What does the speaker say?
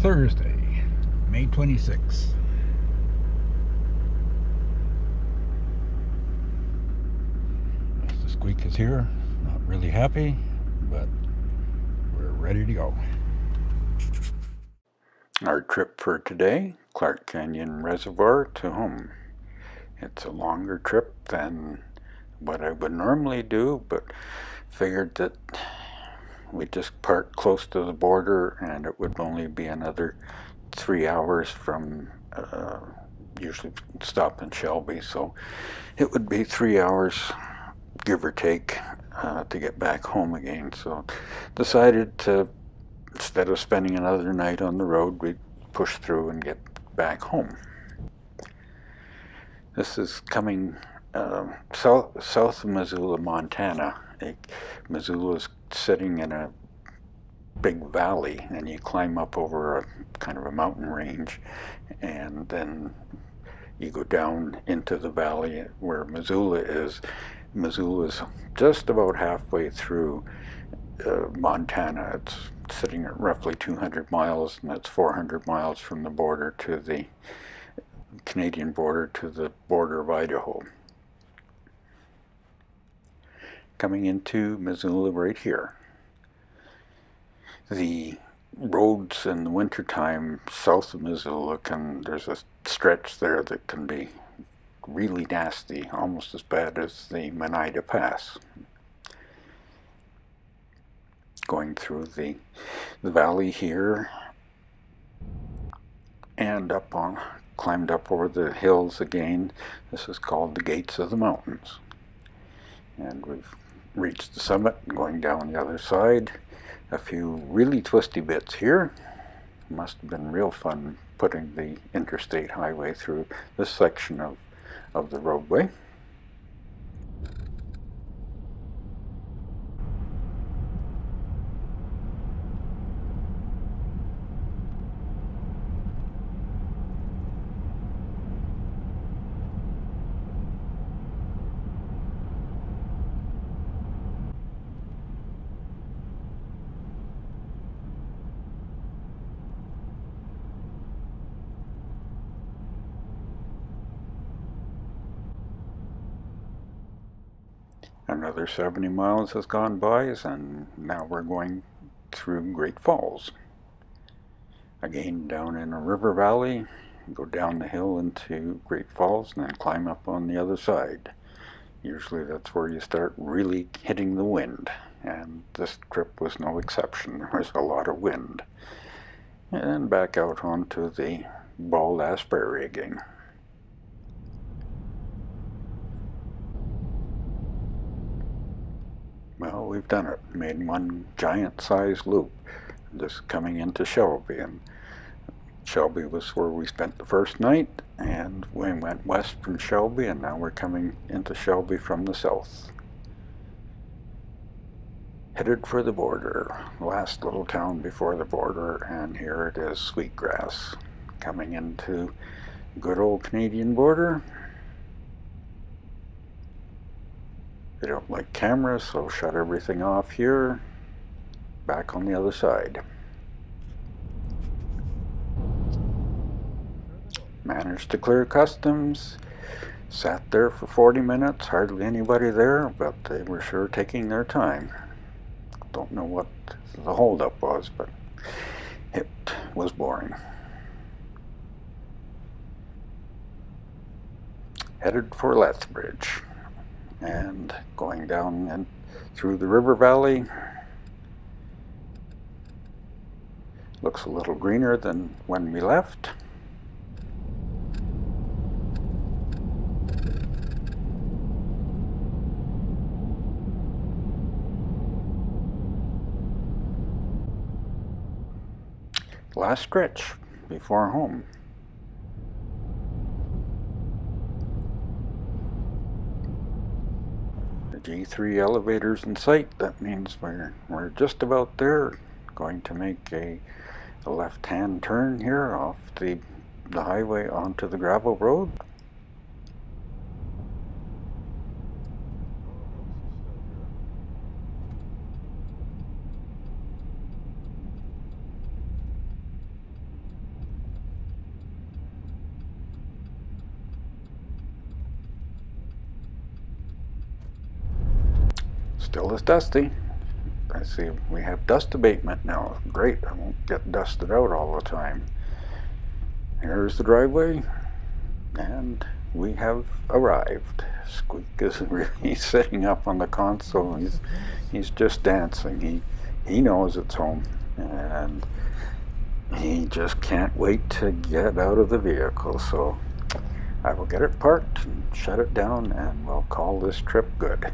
Thursday, May 26th. Mr. Squeak is here, not really happy, but we're ready to go. Our trip for today, Clark Canyon Reservoir to home. It's a longer trip than what I would normally do, but figured that we just park close to the border and it would only be another 3 hours from usually stop in Shelby, so it would be 3 hours give or take to get back home again. So decided to, instead of spending another night on the road, we'd push through and get back home. This is coming south of Missoula, Montana. Missoula is sitting in a big valley, and you climb up over a kind of a mountain range, and then you go down into the valley where Missoula is. Missoula is just about halfway through Montana. It's sitting at roughly 200 miles, and that's 400 miles from the border to the Canadian border to the border of Idaho. Coming into Missoula right here. The roads in the wintertime south of Missoula there's a stretch there that can be really nasty, almost as bad as the Oneida Pass. Going through the valley here and climbed up over the hills again. This is called the Gates of the Mountains. And we've reached the summit and going down the other side. A few really twisty bits here. Must have been real fun putting the interstate highway through this section of the roadway. Another 70 miles has gone by, and now we're going through Great Falls. Again, down in a river valley, go down the hill into Great Falls and then climb up on the other side. Usually that's where you start really hitting the wind, and this trip was no exception. There was a lot of wind. And back out onto the bald ass prairie again. Well, we've done it. Made one giant-sized loop, just coming into Shelby, and Shelby was where we spent the first night, and we went west from Shelby, and now we're coming into Shelby from the south. Headed for the border, last little town before the border, and here it is, Sweetgrass, coming into good old Canadian border. They don't like cameras, so shut everything off here. Back on the other side. Managed to clear customs. Sat there for 40 minutes, hardly anybody there, but they were sure taking their time. Don't know what the holdup was, but it was boring. Headed for Lethbridge. And going down and through the river valley. Looks a little greener than when we left. Last stretch before home. G3 elevators in sight. That means we're just about there. Going to make a left-hand turn here off the highway onto the gravel road. still is dusty. I see we have dust abatement now. Great, I won't get dusted out all the time. Here's the driveway, and we have arrived. Squeak is really sitting up on the console. He's just dancing. He knows it's home, and he just can't wait to get out of the vehicle. So I will get it parked and shut it down, and we'll call this trip good.